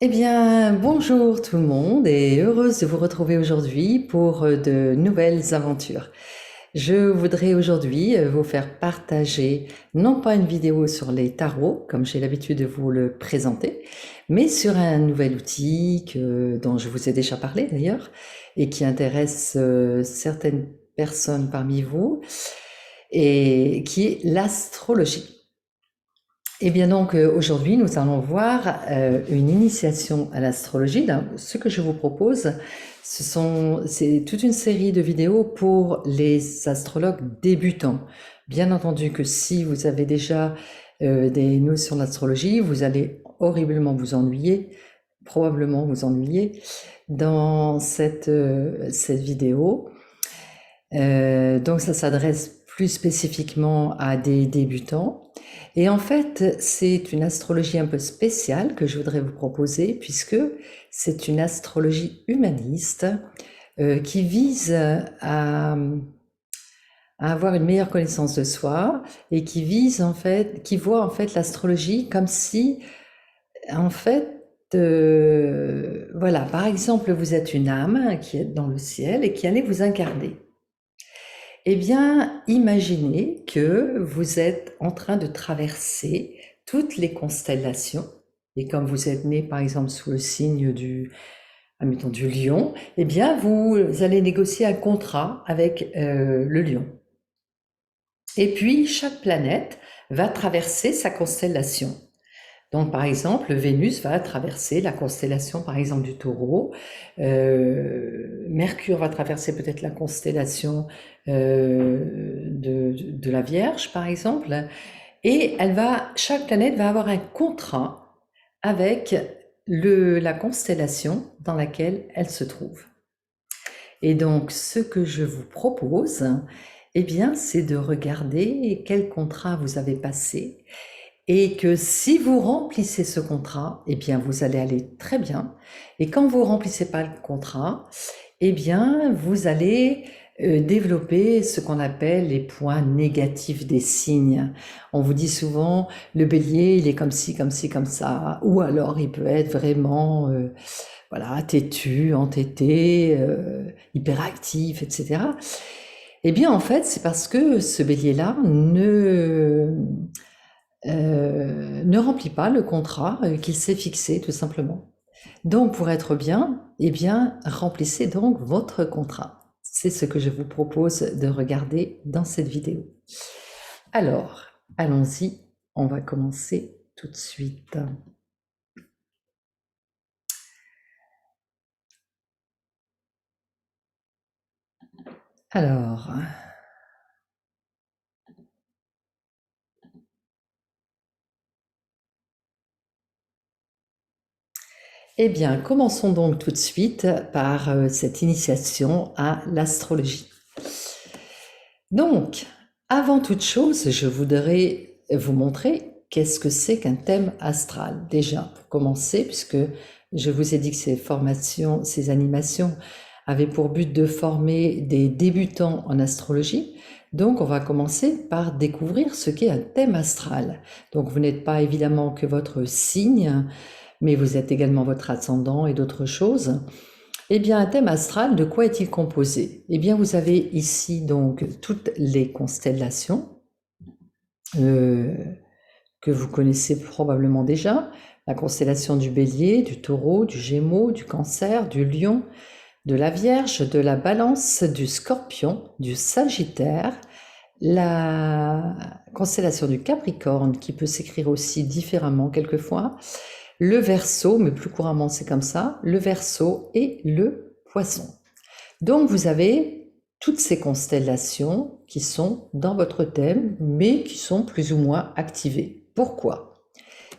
Eh bien, bonjour tout le monde et heureuse de vous retrouver aujourd'hui pour de nouvelles aventures. Je voudrais aujourd'hui vous faire partager non pas une vidéo sur les tarots, comme j'ai l'habitude de vous le présenter, mais sur un nouvel outil dont je vous ai déjà parlé d'ailleurs et qui intéresse certaines personnes parmi vous et qui est l'astrologie. Eh bien donc aujourd'hui nous allons voir une initiation à l'astrologie. Ce que je vous propose, c'est toute une série de vidéos pour les astrologues débutants. Bien entendu que si vous avez déjà des notions d'astrologie, vous allez horriblement vous ennuyer, probablement vous ennuyer dans cette vidéo. Donc ça s'adresse plus spécifiquement à des débutants. Et en fait, c'est une astrologie un peu spéciale que je voudrais vous proposer, puisque c'est une astrologie humaniste qui vise à avoir une meilleure connaissance de soi et qui voit en fait l'astrologie comme si, en fait, voilà, par exemple, vous êtes une âme qui est dans le ciel et qui allait vous incarner. Eh bien, imaginez que vous êtes en train de traverser toutes les constellations. Et comme vous êtes né, par exemple, sous le signe admettons, du lion, eh bien, vous allez négocier un contrat avec le lion. Et puis, chaque planète va traverser sa constellation. Donc, par exemple, Vénus va traverser la constellation, par exemple, du Taureau. Mercure va traverser peut-être la constellation de la Vierge, par exemple. Et chaque planète va avoir un contrat avec la constellation dans laquelle elle se trouve. Et donc, ce que je vous propose, eh bien, c'est de regarder quel contrat vous avez passé et que si vous remplissez ce contrat, eh bien, vous allez aller très bien. Et quand vous remplissez pas le contrat, eh bien, vous allez développer ce qu'on appelle les points négatifs des signes. On vous dit souvent, le bélier, il est comme ci, comme ci, comme ça, ou alors il peut être vraiment, voilà, têtu, entêté, hyperactif, etc. Eh bien, en fait, c'est parce que ce bélier-là ne remplit pas le contrat qu'il s'est fixé, tout simplement. Donc, pour être bien, eh bien, remplissez donc votre contrat. C'est ce que je vous propose de regarder dans cette vidéo. Alors, allons-y, on va commencer tout de suite. Alors, eh bien, commençons donc tout de suite par cette initiation à l'astrologie. Donc, avant toute chose, je voudrais vous montrer qu'est-ce que c'est qu'un thème astral. Déjà, pour commencer, puisque je vous ai dit que ces animations avaient pour but de former des débutants en astrologie. Donc, on va commencer par découvrir ce qu'est un thème astral. Donc, vous n'êtes pas évidemment que votre signe, mais vous êtes également votre ascendant et d'autres choses. Eh bien, un thème astral, de quoi est-il composé? Eh bien, vous avez ici donc toutes les constellations que vous connaissez probablement déjà. La constellation du Bélier, du Taureau, du Gémeaux, du Cancer, du Lion, de la Vierge, de la Balance, du Scorpion, du Sagittaire, la constellation du Capricorne, qui peut s'écrire aussi différemment quelquefois, le Verseau, mais plus couramment c'est comme ça, le Verseau et le Poisson. Donc vous avez toutes ces constellations qui sont dans votre thème, mais qui sont plus ou moins activées. Pourquoi?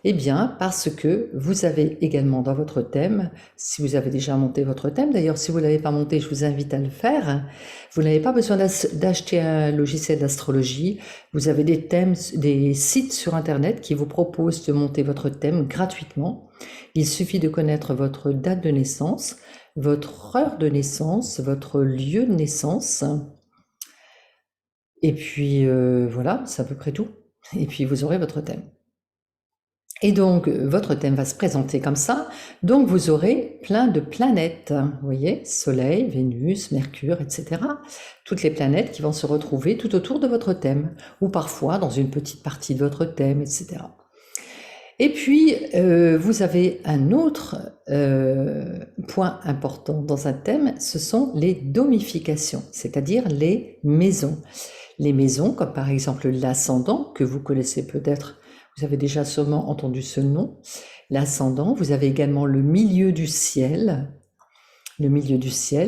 Eh bien, parce que vous avez également dans votre thème, si vous avez déjà monté votre thème, d'ailleurs si vous ne l'avez pas monté, je vous invite à le faire, vous n'avez pas besoin d'acheter un logiciel d'astrologie, vous avez des thèmes, des sites sur Internet qui vous proposent de monter votre thème gratuitement. Il suffit de connaître votre date de naissance, votre heure de naissance, votre lieu de naissance, et puis voilà, c'est à peu près tout. Et puis vous aurez votre thème. Et donc, votre thème va se présenter comme ça. Donc, vous aurez plein de planètes. Vous voyez, Soleil, Vénus, Mercure, etc. Toutes les planètes qui vont se retrouver tout autour de votre thème, ou parfois dans une petite partie de votre thème, etc. Et puis, vous avez un autre point important dans un thème, ce sont les domifications, c'est-à-dire les maisons. Les maisons, comme par exemple l'ascendant, que vous connaissez peut-être, vous avez déjà sûrement entendu ce nom, l'ascendant. Vous avez également le milieu du ciel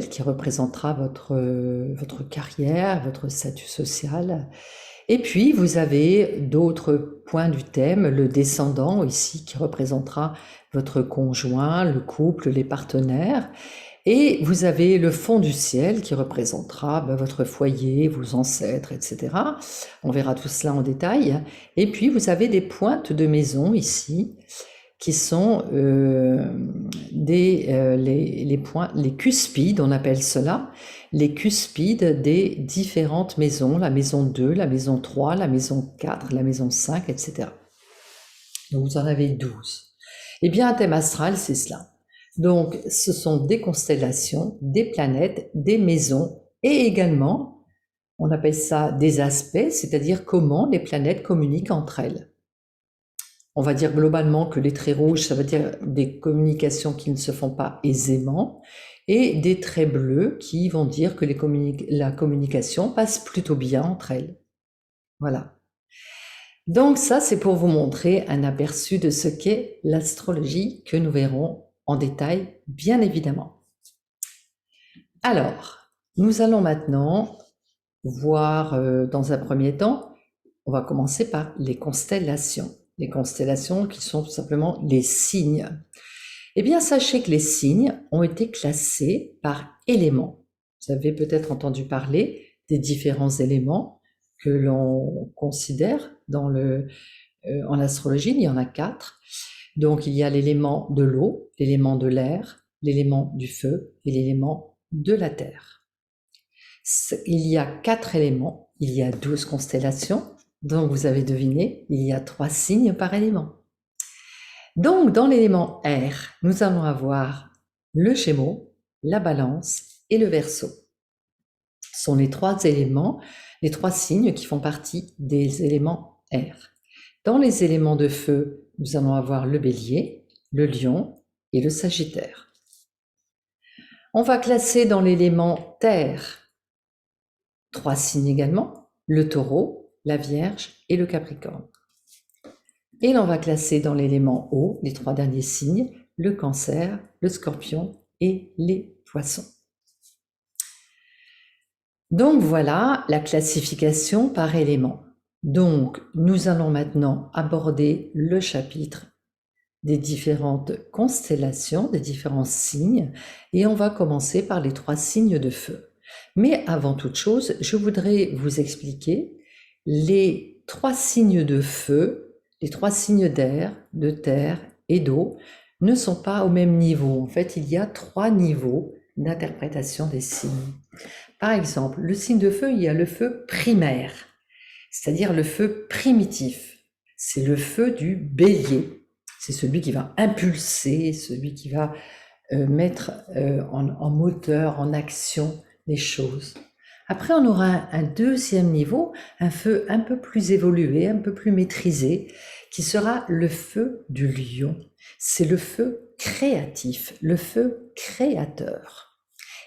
qui représentera votre carrière, votre statut social. Et puis, vous avez d'autres points du thème, le descendant ici qui représentera votre conjoint, le couple, les partenaires. Et vous avez le fond du ciel qui représentera votre foyer, vos ancêtres, etc. On verra tout cela en détail. Et puis, vous avez des pointes de maison ici qui sont les points, les cuspides, on appelle cela, les cuspides des différentes maisons, la maison 2, la maison 3, la maison 4, la maison 5, etc. Donc, vous en avez 12. Eh bien, un thème astral, c'est cela. Donc, ce sont des constellations, des planètes, des maisons et également, on appelle ça des aspects, c'est-à-dire comment les planètes communiquent entre elles. On va dire globalement que les traits rouges, ça veut dire des communications qui ne se font pas aisément, et des traits bleus qui vont dire que la communication passe plutôt bien entre elles. Voilà. Donc ça, c'est pour vous montrer un aperçu de ce qu'est l'astrologie que nous verrons en détail, bien évidemment. Alors, nous allons maintenant voir dans un premier temps, on va commencer par les constellations. Les constellations qui sont tout simplement les signes. Eh bien, sachez que les signes ont été classés par éléments. Vous avez peut-être entendu parler des différents éléments que l'on considère en astrologie. Il y en a 4. Donc, il y a l'élément de l'eau, l'élément de l'air, l'élément du feu et l'élément de la terre. Il y a 4 éléments, il y a 12 constellations. Donc, vous avez deviné, il y a 3 signes par élément. Donc, dans l'élément air, nous allons avoir le Gémeaux, la Balance et le Verseau. Ce sont les 3 éléments, les 3 signes qui font partie des éléments air. Dans les éléments de feu, nous allons avoir le Bélier, le Lion et le Sagittaire. On va classer dans l'élément terre 3 signes également, le Taureau, la Vierge et le Capricorne. Et l'on va classer dans l'élément eau, les 3 derniers signes, le Cancer, le Scorpion et les Poissons. Donc voilà la classification par élément. Donc nous allons maintenant aborder le chapitre des différentes constellations, des différents signes, et on va commencer par les 3 signes de feu. Mais avant toute chose, je voudrais vous expliquer les 3 signes de feu, les 3 signes d'air, de terre et d'eau ne sont pas au même niveau. En fait, il y a 3 niveaux d'interprétation des signes. Par exemple, le signe de feu, il y a le feu primaire, c'est-à-dire le feu primitif. C'est le feu du bélier. C'est celui qui va impulser, celui qui va mettre en moteur, en action les choses. Après, on aura un deuxième niveau, un feu un peu plus évolué, un peu plus maîtrisé, qui sera le feu du lion. C'est le feu créatif, le feu créateur.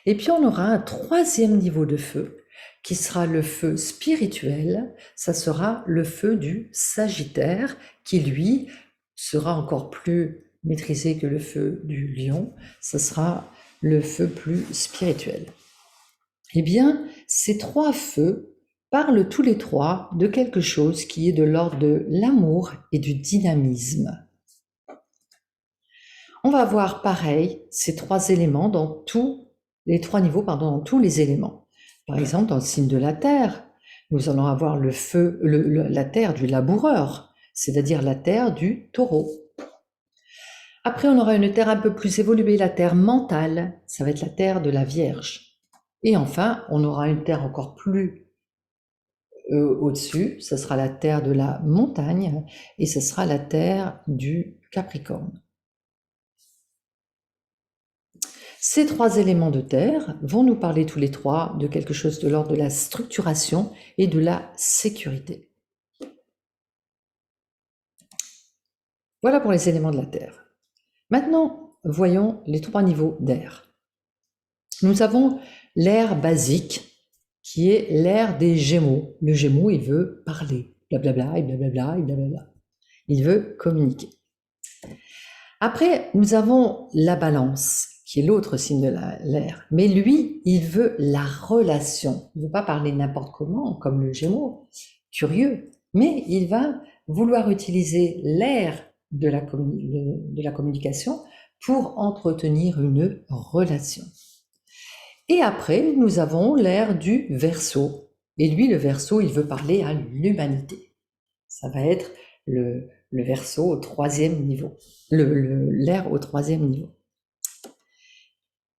Et puis, on aura un troisième niveau de feu, qui sera le feu spirituel. Ça sera le feu du Sagittaire, qui, lui, sera encore plus maîtrisé que le feu du lion. Ça sera le feu plus spirituel. Eh bien, ces 3 feux parlent tous les 3 de quelque chose qui est de l'ordre de l'amour et du dynamisme. On va voir pareil ces 3 éléments dans tous les 3 niveaux, dans tous les éléments. Par exemple, dans le signe de la terre, nous allons avoir le feu, la terre du laboureur, c'est-à-dire la terre du taureau. Après, on aura une terre un peu plus évoluée, la terre mentale, ça va être la terre de la Vierge. Et enfin, on aura une terre encore plus au-dessus, ce sera la terre de la montagne et ce sera la terre du Capricorne. Ces trois éléments de terre vont nous parler tous les trois de quelque chose de l'ordre de la structuration et de la sécurité. Voilà pour les éléments de la terre. Maintenant, voyons les trois niveaux d'air. Nous avons l'air basique, qui est l'air des Gémeaux. Le Gémeaux, il veut parler, blablabla, et blablabla, et blablabla. Il veut communiquer. Après, nous avons la Balance, qui est l'autre signe de l'air. Mais lui, il veut la relation. Il ne veut pas parler n'importe comment, comme le Gémeaux, curieux. Mais il va vouloir utiliser l'air de la communication pour entretenir une relation. Et après, nous avons l'air du Verseau. Et lui, le Verseau, il veut parler à l'humanité. Ça va être le Verseau au troisième niveau, l'air au troisième niveau.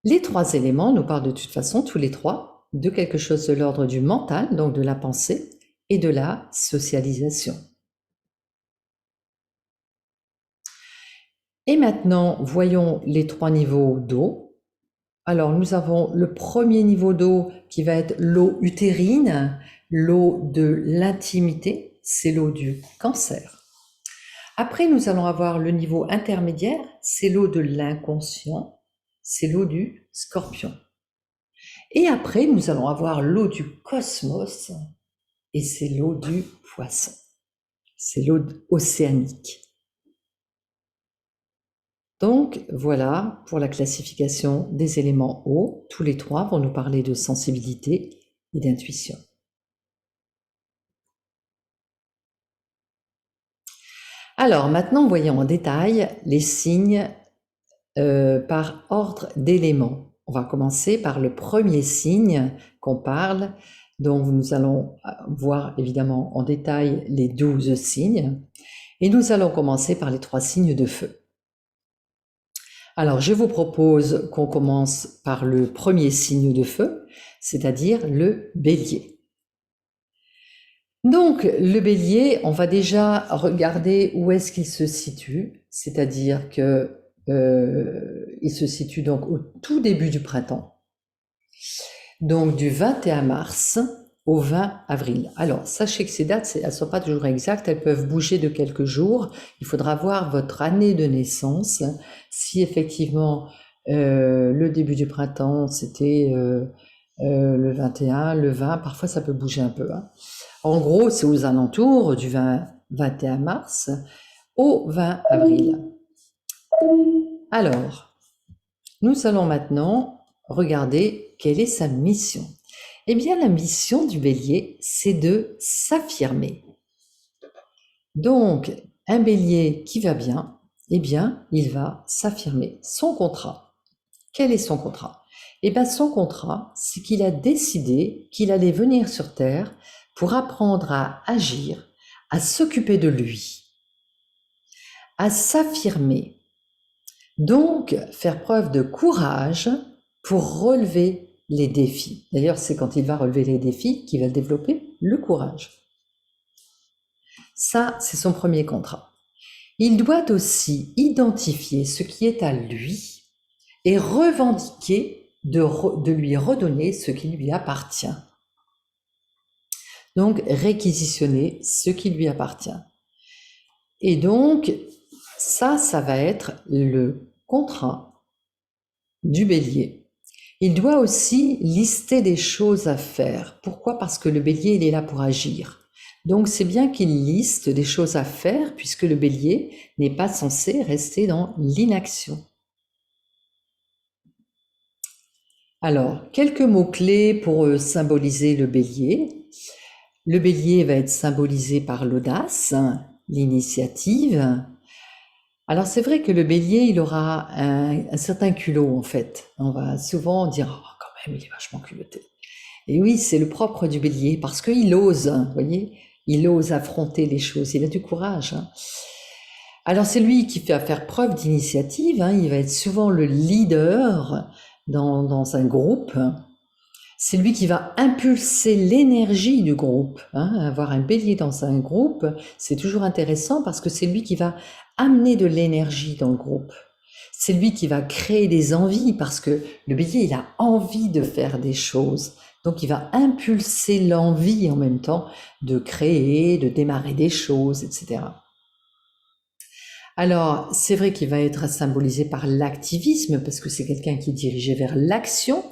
Les trois éléments nous parlent de toute façon, tous les trois, de quelque chose de l'ordre du mental, donc de la pensée, et de la socialisation. Et maintenant, voyons les trois niveaux d'eau. Alors, nous avons le premier niveau d'eau qui va être l'eau utérine, l'eau de l'intimité, c'est l'eau du Cancer. Après, nous allons avoir le niveau intermédiaire, c'est l'eau de l'inconscient, c'est l'eau du Scorpion. Et après, nous allons avoir l'eau du cosmos, et c'est l'eau du Poisson. C'est l'eau océanique. Donc voilà pour la classification des éléments eau. Tous les trois vont nous parler de sensibilité et d'intuition. Alors maintenant, voyons en détail les signes par ordre d'éléments. On va commencer par le premier signe qu'on parle, dont nous allons voir évidemment en détail les 12 signes. Et nous allons commencer par les 3 signes de feu. Alors, je vous propose qu'on commence par le premier signe de feu, c'est-à-dire le Bélier. Donc, le Bélier, on va déjà regarder où est-ce qu'il se situe, c'est-à-dire que il se situe donc au tout début du printemps, donc du 21 mars au 20 avril. Alors, sachez que ces dates, elles ne sont pas toujours exactes, elles peuvent bouger de quelques jours. Il faudra voir votre année de naissance. Si effectivement le début du printemps, c'était le 21, le 20, parfois ça peut bouger un peu. Hein. En gros, c'est aux alentours du 21 mars au 20 avril. Alors, nous allons maintenant regarder quelle est sa mission. Eh bien, la mission du Bélier, c'est de s'affirmer. Donc, un Bélier qui va bien, eh bien, il va s'affirmer. Son contrat, quel est son contrat? Eh bien, son contrat, c'est qu'il a décidé qu'il allait venir sur Terre pour apprendre à agir, à s'occuper de lui, à s'affirmer. Donc, faire preuve de courage pour relever les défis. D'ailleurs, c'est quand il va relever les défis qu'il va développer le courage. Ça, c'est son premier contrat. Il doit aussi identifier ce qui est à lui et revendiquer de lui redonner ce qui lui appartient. Donc, réquisitionner ce qui lui appartient. Et donc, ça va être le contrat du Bélier. Il doit aussi lister des choses à faire. Pourquoi? Parce que le Bélier, il est là pour agir. Donc, c'est bien qu'il liste des choses à faire puisque le Bélier n'est pas censé rester dans l'inaction. Alors, quelques mots-clés pour symboliser le Bélier. Le Bélier va être symbolisé par l'audace, l'initiative. Alors c'est vrai que le Bélier, il aura un certain culot en fait. On va souvent dire « Oh, quand même, il est vachement culotté ». Et oui, c'est le propre du Bélier parce qu'il ose, vous voyez, il ose affronter les choses, il a du courage. Hein. Alors c'est lui qui va faire preuve d'initiative, hein, il va être souvent le leader dans un groupe. C'est lui qui va impulser l'énergie du groupe. Avoir un bélier dans un groupe, c'est toujours intéressant parce que c'est lui qui va amener de l'énergie dans le groupe. C'est lui qui va créer des envies parce que le bélier, il a envie de faire des choses. Donc, il va impulser l'envie en même temps de créer, de démarrer des choses, etc. Alors, c'est vrai qu'il va être symbolisé par l'activisme parce que c'est quelqu'un qui est dirigé vers l'action.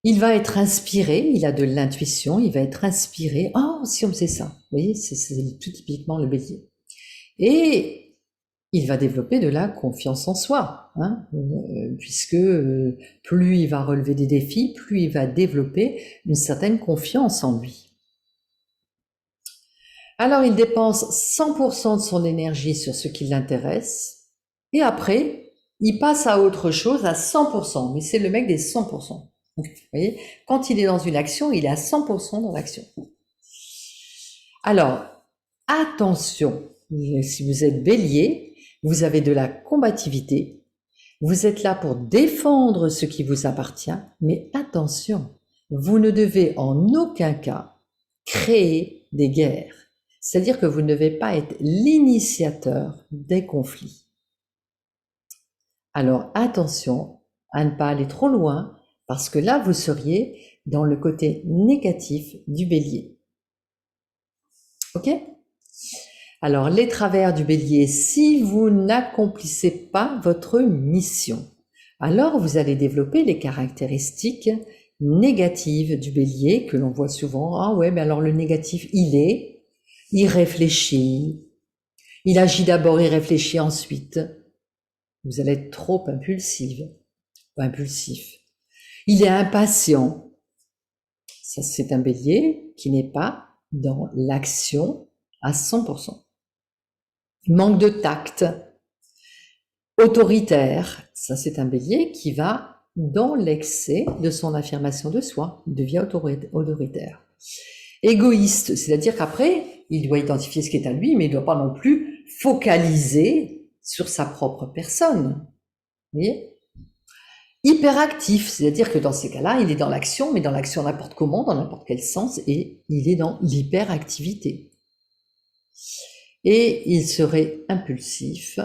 Il va être inspiré, il a de l'intuition, il va être inspiré. Oh, si on faisait ça, vous voyez, c'est tout typiquement le bélier. Et il va développer de la confiance en soi, puisque plus il va relever des défis, plus il va développer une certaine confiance en lui. Alors il dépense 100% de son énergie sur ce qui l'intéresse, et après, il passe à autre chose à 100%, mais c'est le mec des 100%. Vous voyez, quand il est dans une action, il est à 100% dans l'action. Alors, attention, si vous êtes bélier, vous avez de la combativité, vous êtes là pour défendre ce qui vous appartient, mais attention, vous ne devez en aucun cas créer des guerres. C'est-à-dire que vous ne devez pas être l'initiateur des conflits. Alors attention à ne pas aller trop loin, parce que là, vous seriez dans le côté négatif du bélier. Ok ? Alors, les travers du bélier, si vous n'accomplissez pas votre mission, alors vous allez développer les caractéristiques négatives du bélier que l'on voit souvent. Ah ouais, mais alors le négatif, il réfléchit, il agit d'abord, il réfléchit ensuite. Vous allez être trop impulsif. Il est impatient. Ça, c'est un bélier qui n'est pas dans l'action à 100%. Manque de tact. Autoritaire. Ça, c'est un bélier qui va dans l'excès de son affirmation de soi. Il devient autoritaire. Égoïste, c'est-à-dire qu'après, il doit identifier ce qui est à lui, mais il ne doit pas non plus focaliser sur sa propre personne. Vous voyez ? Hyperactif, c'est-à-dire que dans ces cas-là, il est dans l'action, mais dans l'action n'importe comment, dans n'importe quel sens, et il est dans l'hyperactivité. Et il serait impulsif,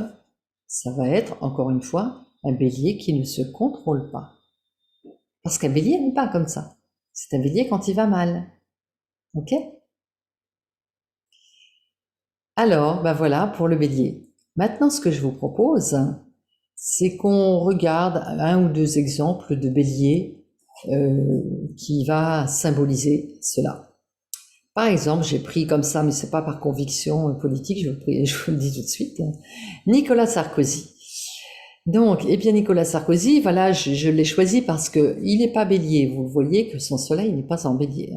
ça va être, encore une fois, un bélier qui ne se contrôle pas. Parce qu'un bélier n'est pas comme ça. C'est un bélier quand il va mal. Ok ? Alors, ben voilà pour le bélier. Maintenant, ce que je vous propose, c'est qu'on regarde un ou deux exemples de bélier qui va symboliser cela. Par exemple, j'ai pris comme ça, mais c'est pas par conviction politique, je vous le dis tout de suite, Nicolas Sarkozy. Donc, eh bien Nicolas Sarkozy, voilà, je l'ai choisi parce que il n'est pas bélier. Vous voyez que son soleil n'est pas en bélier.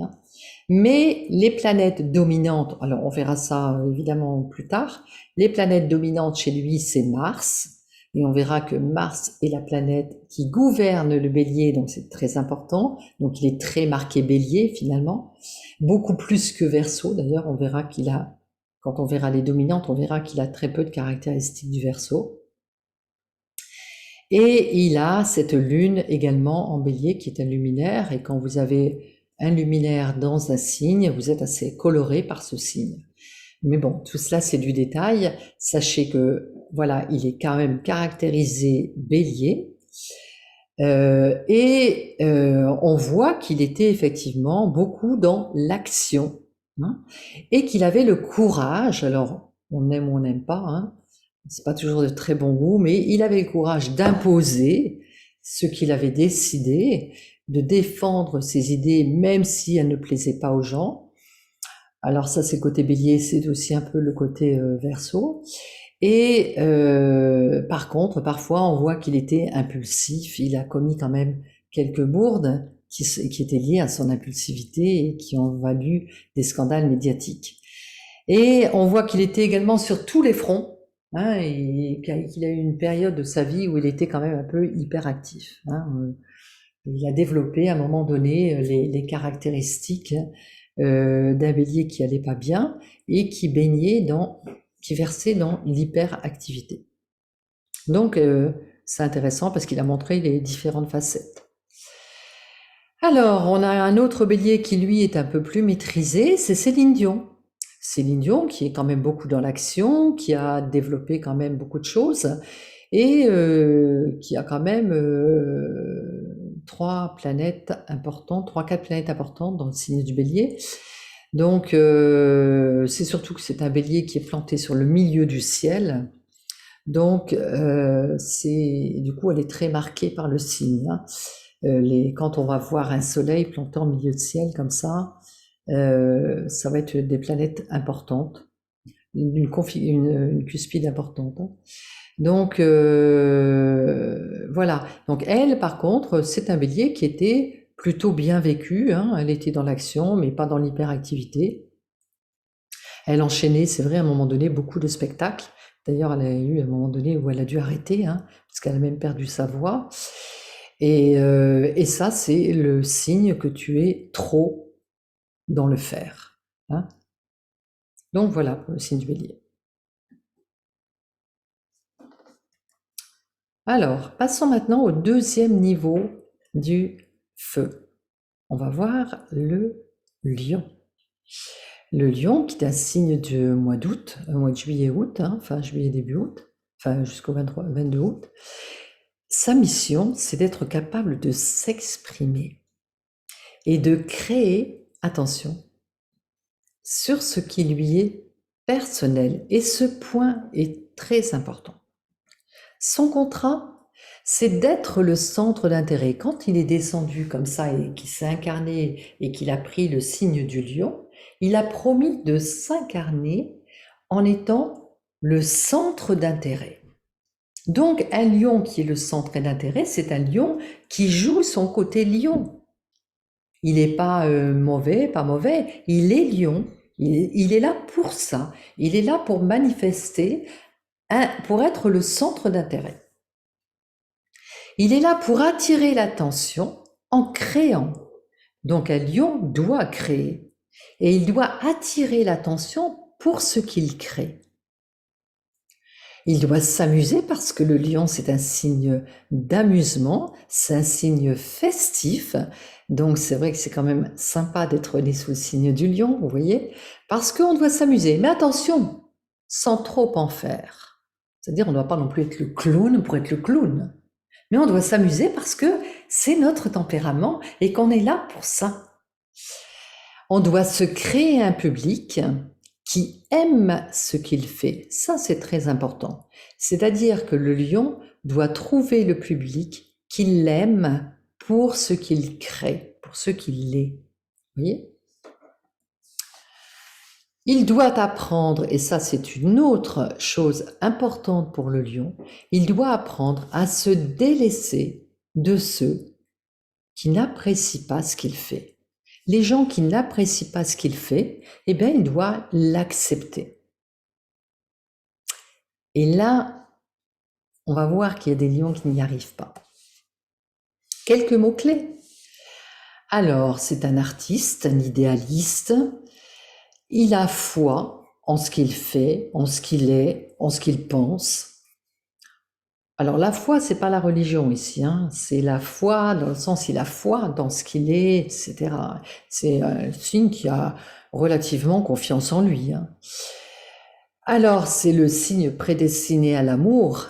Mais les planètes dominantes, alors on verra ça évidemment plus tard, les planètes dominantes chez lui, c'est Mars. Et on verra que Mars est la planète qui gouverne le bélier, donc c'est très important. Donc il est très marqué bélier finalement, beaucoup plus que Verseau. D'ailleurs, on verra qu'il a, quand on verra les dominantes, on verra qu'il a très peu de caractéristiques du Verseau. Et il a cette lune également en bélier qui est un luminaire. Et quand vous avez un luminaire dans un signe, vous êtes assez coloré par ce signe. Mais bon, tout cela c'est du détail. Sachez que voilà, il est quand même caractérisé bélier. On voit qu'il était effectivement beaucoup dans l'action, et qu'il avait le courage, alors on aime ou on n'aime pas, c'est pas toujours de très bon goût, mais il avait le courage d'imposer ce qu'il avait décidé, de défendre ses idées même si elles ne plaisaient pas aux gens. Alors ça, c'est le côté bélier, c'est aussi un peu le côté Verseau. Et par contre, parfois, on voit qu'il était impulsif. Il a commis quand même quelques bourdes qui étaient liées à son impulsivité et qui ont valu des scandales médiatiques. Et on voit qu'il était également sur tous les fronts, et qu'il a eu une période de sa vie où il était quand même un peu hyperactif. Il a développé à un moment donné les caractéristiques d'un bélier qui allait pas bien et qui versait dans l'hyperactivité. Donc c'est intéressant parce qu'il a montré les différentes facettes. Alors, on a un autre bélier qui, lui, est un peu plus maîtrisé, c'est Céline Dion. Céline Dion, qui est quand même beaucoup dans l'action, qui a développé quand même beaucoup de choses, et qui a quand même trois, quatre planètes importantes dans le signe du bélier. Donc, c'est surtout que c'est un bélier qui est planté sur le milieu du ciel. Donc, du coup, elle est très marquée par le signe, hein. Quand on va voir un soleil planté en milieu de ciel comme ça va être des planètes importantes, une cuspide importante, hein. Donc, voilà. Donc, elle, par contre, c'est un bélier qui était plutôt bien vécu, hein. Elle était dans l'action, mais pas dans l'hyperactivité. Elle enchaînait, c'est vrai, à un moment donné, beaucoup de spectacles. D'ailleurs, elle a eu un moment donné où elle a dû arrêter, hein, parce qu'elle a même perdu sa voix. Et ça, c'est le signe que tu es trop dans le faire, hein. Donc voilà pour le signe du bélier. Alors, passons maintenant au deuxième niveau du feu. On va voir le lion. Le lion, qui est un signe du mois d'août, mois de juillet-août, hein, fin juillet, début août, enfin jusqu'au 22 août. Sa mission, c'est d'être capable de s'exprimer et de créer, attention, sur ce qui lui est personnel. Et ce point est très important. Son contrat, c'est d'être le centre d'intérêt. Quand il est descendu comme ça et qu'il s'est incarné et qu'il a pris le signe du lion, il a promis de s'incarner en étant le centre d'intérêt. Donc un lion qui est le centre d'intérêt, c'est un lion qui joue son côté lion. Il n'est pas mauvais, pas mauvais, il est lion. Il est là pour ça. Il est là pour manifester, pour être le centre d'intérêt. Il est là pour attirer l'attention en créant. Donc un lion doit créer. Et il doit attirer l'attention pour ce qu'il crée. Il doit s'amuser parce que le lion, c'est un signe d'amusement, c'est un signe festif. Donc c'est vrai que c'est quand même sympa d'être né sous le signe du lion, vous voyez, parce qu'on doit s'amuser. Mais attention, sans trop en faire. C'est-à-dire, on ne doit pas non plus être le clown pour être le clown. Mais on doit s'amuser parce que c'est notre tempérament et qu'on est là pour ça. On doit se créer un public qui aime ce qu'il fait. Ça, c'est très important. C'est-à-dire que le lion doit trouver le public qui l'aime pour ce qu'il crée, pour ce qu'il est. Vous voyez ? Il doit apprendre, et ça c'est une autre chose importante pour le lion, il doit apprendre à se délaisser de ceux qui n'apprécient pas ce qu'il fait. Les gens qui n'apprécient pas ce qu'il fait, eh bien, il doit l'accepter. Et là, on va voir qu'il y a des lions qui n'y arrivent pas. Quelques mots-clés. Alors, c'est un artiste, un idéaliste. Il a foi en ce qu'il fait, en ce qu'il est, en ce qu'il pense. Alors la foi, c'est pas la religion ici, hein. C'est la foi dans le sens, il a foi dans ce qu'il est, etc. C'est un signe qui a relativement confiance en lui, hein. Alors c'est le signe prédestiné à l'amour,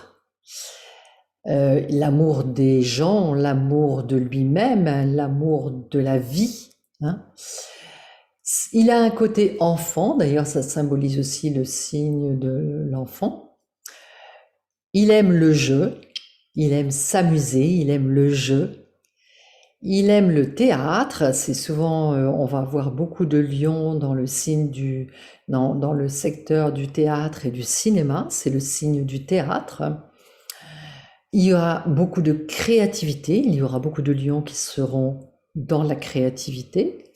l'amour des gens, l'amour de lui-même, l'amour de la vie, hein. Il a un côté enfant, d'ailleurs ça symbolise aussi le signe de l'enfant. Il aime le jeu, il aime s'amuser, il aime le jeu, il aime le théâtre. C'est souvent, on va voir beaucoup de lions dans le signe dans le secteur du théâtre et du cinéma. C'est le signe du théâtre. Il y aura beaucoup de créativité. Il y aura beaucoup de lions qui seront dans la créativité.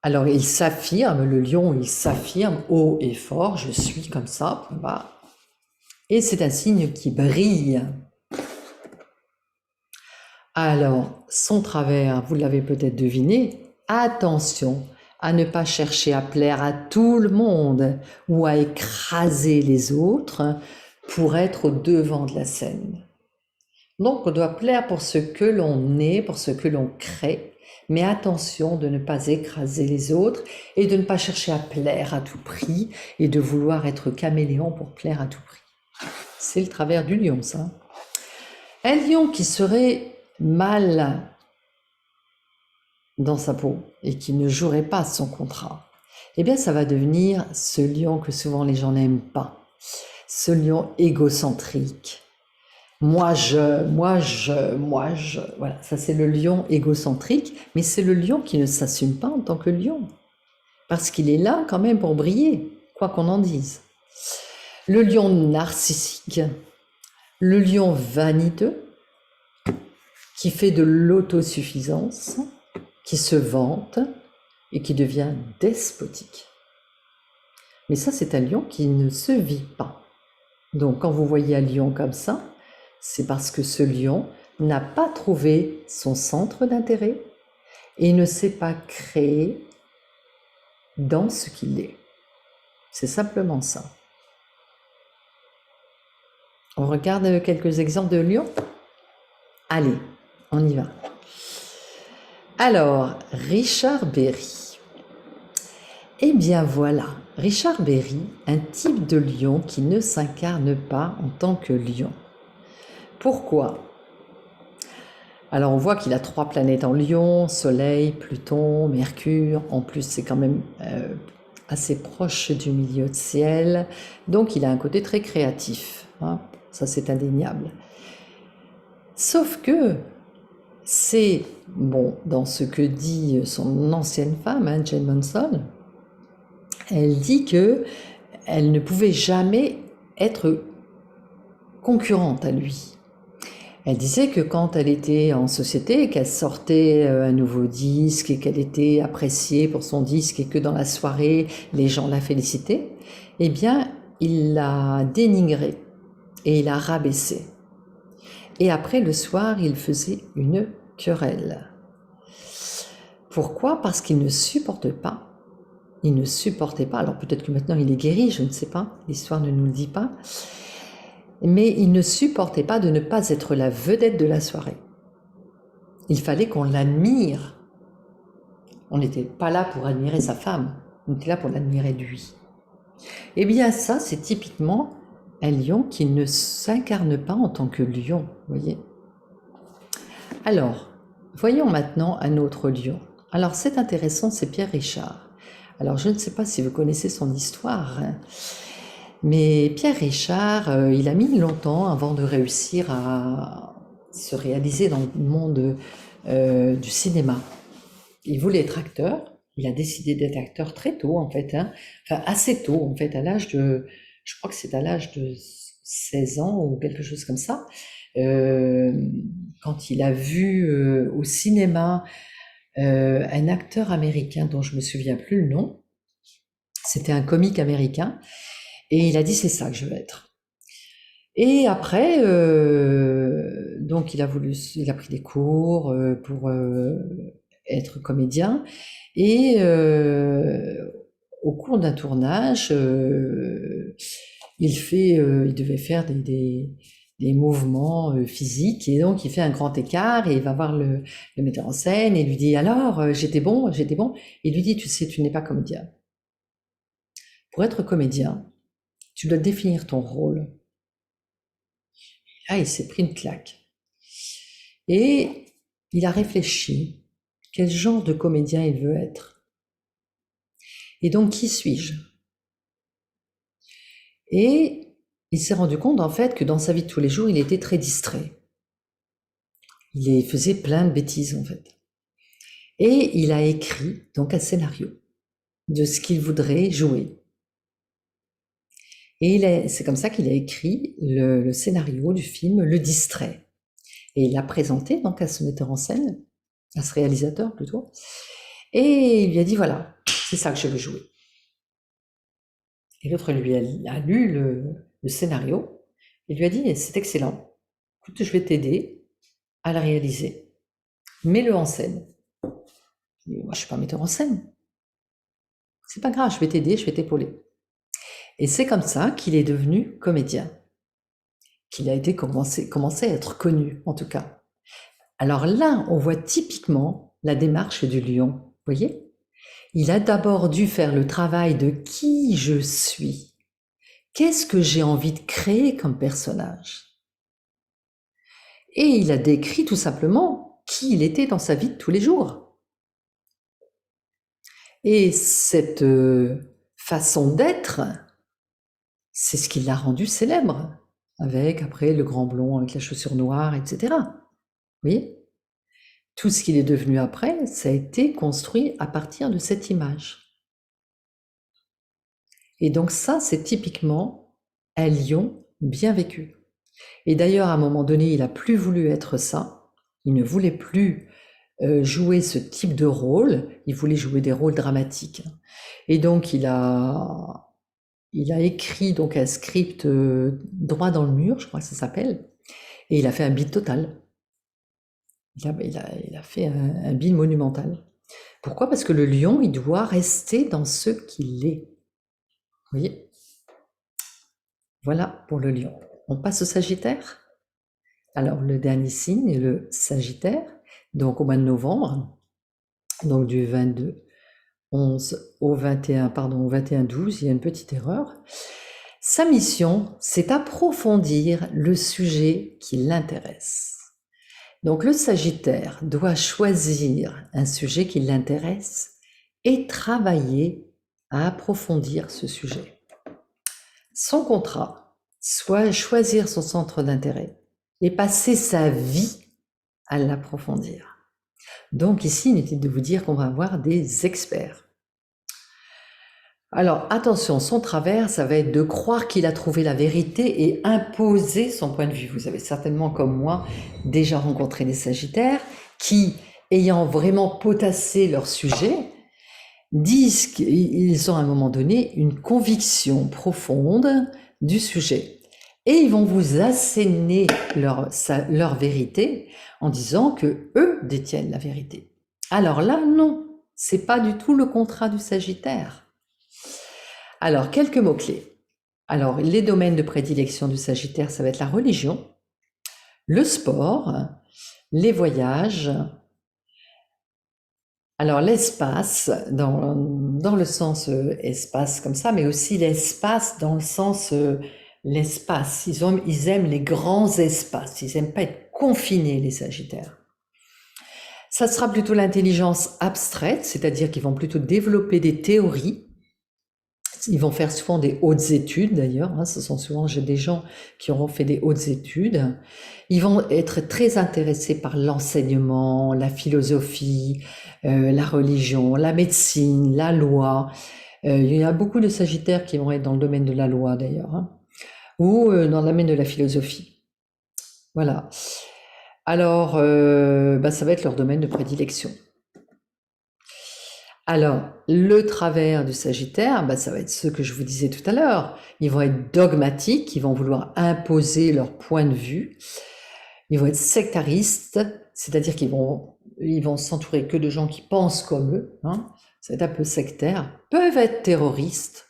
Alors il s'affirme, le lion, il s'affirme haut et fort. Je suis comme ça, point barre. Et c'est un signe qui brille. Alors, son travers, vous l'avez peut-être deviné, attention à ne pas chercher à plaire à tout le monde ou à écraser les autres pour être au devant de la scène. Donc, on doit plaire pour ce que l'on est, pour ce que l'on crée, mais attention de ne pas écraser les autres et de ne pas chercher à plaire à tout prix et de vouloir être caméléon pour plaire à tout prix. C'est le travers du lion, ça. Un lion qui serait mal dans sa peau et qui ne jouerait pas son contrat, eh bien ça va devenir ce lion que souvent les gens n'aiment pas, ce lion égocentrique. Moi je, voilà, ça c'est le lion égocentrique, mais c'est le lion qui ne s'assume pas en tant que lion, parce qu'il est là quand même pour briller, quoi qu'on en dise. Le lion narcissique, le lion vaniteux, qui fait de l'autosuffisance, qui se vante et qui devient despotique. Mais ça, c'est un lion qui ne se vit pas. Donc, quand vous voyez un lion comme ça, c'est parce que ce lion n'a pas trouvé son centre d'intérêt et ne s'est pas créé dans ce qu'il est. C'est simplement ça. On regarde quelques exemples de lions? Allez, on y va. Alors, Richard Berry. Eh bien voilà, Richard Berry, un type de lion qui ne s'incarne pas en tant que lion. Pourquoi? Alors on voit qu'il a 3 planètes en lion, Soleil, Pluton, Mercure, en plus c'est quand même assez proche du milieu de ciel, donc il a un côté très créatif, hein, ça c'est indéniable. Sauf que c'est, bon, dans ce que dit son ancienne femme, hein, Jane Monson, elle dit que elle ne pouvait jamais être concurrente à lui. Elle disait que quand elle était en société, qu'elle sortait un nouveau disque et qu'elle était appréciée pour son disque et que dans la soirée, les gens la félicitaient, eh bien, il l'a dénigrée et il l'a rabaissée. Et après, le soir, il faisait une querelle. Pourquoi? Parce qu'il ne supporte pas. Il ne supportait pas, alors peut-être que maintenant il est guéri, je ne sais pas, l'histoire ne nous le dit pas, mais il ne supportait pas de ne pas être la vedette de la soirée. Il fallait qu'on l'admire. On n'était pas là pour admirer sa femme, on était là pour l'admirer lui. Eh bien ça, c'est typiquement un lion qui ne s'incarne pas en tant que lion, vous voyez. Alors, voyons maintenant un autre lion. Alors c'est intéressant, c'est Pierre Richard. Alors je ne sais pas si vous connaissez son histoire, hein, mais Pierre Richard, il a mis longtemps avant de réussir à se réaliser dans le monde du cinéma. Il voulait être acteur, il a décidé d'être acteur très tôt en fait, hein, enfin assez tôt en fait, à l'âge de, je crois que c'est à l'âge de 16 ans ou quelque chose comme ça, quand il a vu au cinéma un acteur américain dont je me souviens plus le nom, c'était un comique américain, et il a dit c'est ça que je veux être. Et après, donc il a pris des cours pour être comédien, et au cours d'un tournage, il devait faire des mouvements physiques, et donc il fait un grand écart et il va voir le metteur en scène et lui dit alors j'étais bon, et il lui dit tu sais tu n'es pas comédien. Pour être comédien, tu dois définir ton rôle. Là, il s'est pris une claque. Et il a réfléchi quel genre de comédien il veut être. Et donc, qui suis-je? Et il s'est rendu compte, en fait, que dans sa vie de tous les jours, il était très distrait. Il faisait plein de bêtises, en fait. Et il a écrit, donc, un scénario de ce qu'il voudrait jouer. Et c'est comme ça qu'il a écrit le scénario du film Le Distrait. Et il l'a présenté donc à ce metteur en scène, à ce réalisateur plutôt, et il lui a dit voilà, c'est ça que je veux jouer. Et l'autre lui a lu le scénario et lui a dit c'est excellent, écoute, je vais t'aider à le réaliser, mets-le en scène. Il dit, moi je suis pas metteur en scène, c'est pas grave, je vais t'aider, je vais t'épauler. Et c'est comme ça qu'il est devenu comédien. qu'il a été commencé à être connu, en tout cas. Alors là, on voit typiquement la démarche du lion. Vous voyez? Il a d'abord dû faire le travail de qui je suis. Qu'est-ce que j'ai envie de créer comme personnage? Et il a décrit tout simplement qui il était dans sa vie de tous les jours. Et cette façon d'être, c'est ce qui l'a rendu célèbre, avec après le grand blond avec la chaussure noire, etc. Vous voyez? Tout ce qu'il est devenu après, ça a été construit à partir de cette image. Et donc ça, c'est typiquement un lion bien vécu. Et d'ailleurs, à un moment donné, il n'a plus voulu être ça. Il ne voulait plus jouer ce type de rôle. Il voulait jouer des rôles dramatiques. Et donc, il a écrit donc un script droit dans le mur, je crois que ça s'appelle. Et il a fait un bide total. Il a fait un bide monumental. Pourquoi? Parce que le lion, il doit rester dans ce qu'il est. Vous voyez? Voilà pour le lion. On passe au Sagittaire. Alors, le dernier signe est le Sagittaire, donc au mois de novembre, donc du 22/11 au 21/12, il y a une petite erreur. Sa mission, c'est approfondir le sujet qui l'intéresse. Donc, le Sagittaire doit choisir un sujet qui l'intéresse et travailler à approfondir ce sujet. Son contrat, soit choisir son centre d'intérêt et passer sa vie à l'approfondir. Donc ici, inutile de vous dire qu'on va avoir des experts. Alors attention, son travers, ça va être de croire qu'il a trouvé la vérité et imposer son point de vue. Vous avez certainement, comme moi, déjà rencontré des Sagittaires qui, ayant vraiment potassé leur sujet, disent qu'ils ont à un moment donné une conviction profonde du sujet. Et ils vont vous asséner leur vérité en disant que eux détiennent la vérité. Alors là, non, c'est pas du tout le contrat du Sagittaire. Alors, quelques mots-clés. Alors, les domaines de prédilection du Sagittaire, ça va être la religion, le sport, les voyages, alors l'espace, dans le sens espace comme ça, mais aussi l'espace dans le sens l'espace. Ils aiment les grands espaces, ils n'aiment pas être confinés, les Sagittaires. Ça sera plutôt l'intelligence abstraite, c'est-à-dire qu'ils vont plutôt développer des théories. Ils vont faire souvent des hautes études d'ailleurs, hein, ce sont souvent des gens qui auront fait des hautes études. Ils vont être très intéressés par l'enseignement, la philosophie, la religion, la médecine, la loi. Il y a beaucoup de Sagittaires qui vont être dans le domaine de la loi d'ailleurs, hein, ou dans le domaine de la philosophie. Voilà. Alors, ça va être leur domaine de prédilection. Alors, le travers du Sagittaire, ça va être ce que je vous disais tout à l'heure. Ils vont être dogmatiques, ils vont vouloir imposer leur point de vue. Ils vont être sectaristes, c'est-à-dire qu'ils vont s'entourer que de gens qui pensent comme eux. Hein. Ça va être un peu sectaire. Peuvent être terroristes,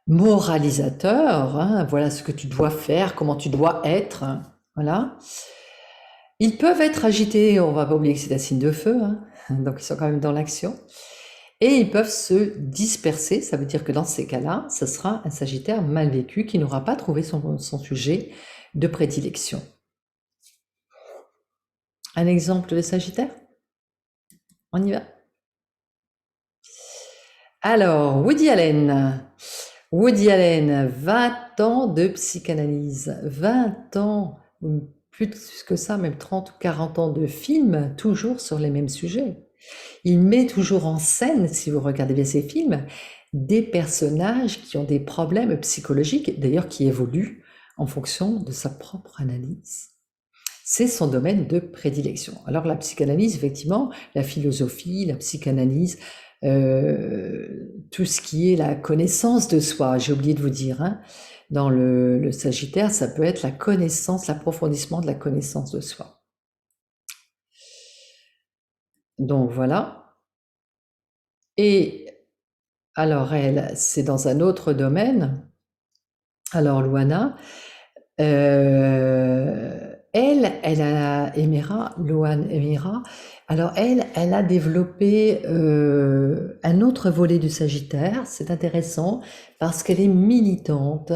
moralisateurs. Hein, voilà ce que tu dois faire, comment tu dois être. Hein, voilà. Ils peuvent être agités, on va pas oublier que c'est un signe de feu, hein, donc ils sont quand même dans l'action. Et ils peuvent se disperser, ça veut dire que dans ces cas-là, ce sera un Sagittaire mal vécu qui n'aura pas trouvé son sujet de prédilection. Un exemple de Sagittaire? On y va? Alors, Woody Allen. Woody Allen, 20 ans de psychanalyse, 20 ans, plus que ça, même 30 ou 40 ans de films, toujours sur les mêmes sujets. Il met toujours en scène, si vous regardez bien ses films, des personnages qui ont des problèmes psychologiques, d'ailleurs qui évoluent en fonction de sa propre analyse. C'est son domaine de prédilection. Alors la psychanalyse, effectivement, la philosophie, la psychanalyse, tout ce qui est la connaissance de soi, j'ai oublié de vous dire, hein, dans le Sagittaire, ça peut être la connaissance, l'approfondissement de la connaissance de soi. Donc voilà. Et alors elle, c'est dans un autre domaine. Alors Luana, Elle a Emira, Loane Emira. Alors elle a développé un autre volet du Sagittaire. C'est intéressant parce qu'elle est militante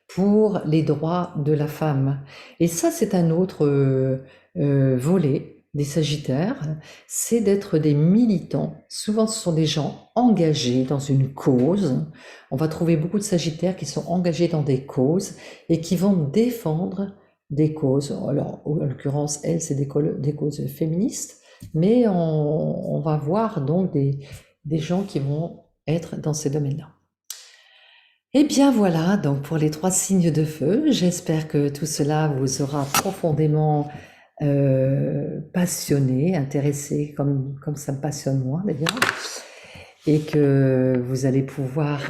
pour les droits de la femme. Et ça, c'est un autre volet des Sagittaires, c'est d'être des militants. Souvent, ce sont des gens engagés dans une cause. On va trouver beaucoup de Sagittaires qui sont engagés dans des causes et qui vont défendre des causes. Alors, en l'occurrence, elle, c'est des causes féministes, mais on va voir donc des gens qui vont être dans ces domaines-là. Et bien voilà, donc pour les 3 signes de feu, j'espère que tout cela vous aura profondément passionné, intéressé, comme ça me passionne moi d'ailleurs, et que vous allez pouvoir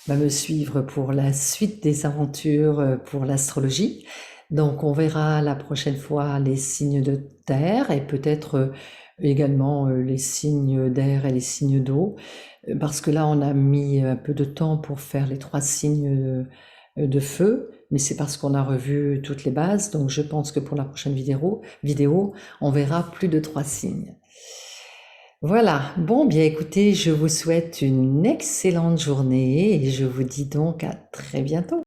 me suivre pour la suite des aventures pour l'astrologie. Donc on verra la prochaine fois les signes de terre et peut-être également les signes d'air et les signes d'eau, parce que là on a mis un peu de temps pour faire les 3 signes de feu, mais c'est parce qu'on a revu toutes les bases, donc je pense que pour la prochaine vidéo on verra plus de 3 signes. Voilà, bon bien écoutez, je vous souhaite une excellente journée et je vous dis donc à très bientôt.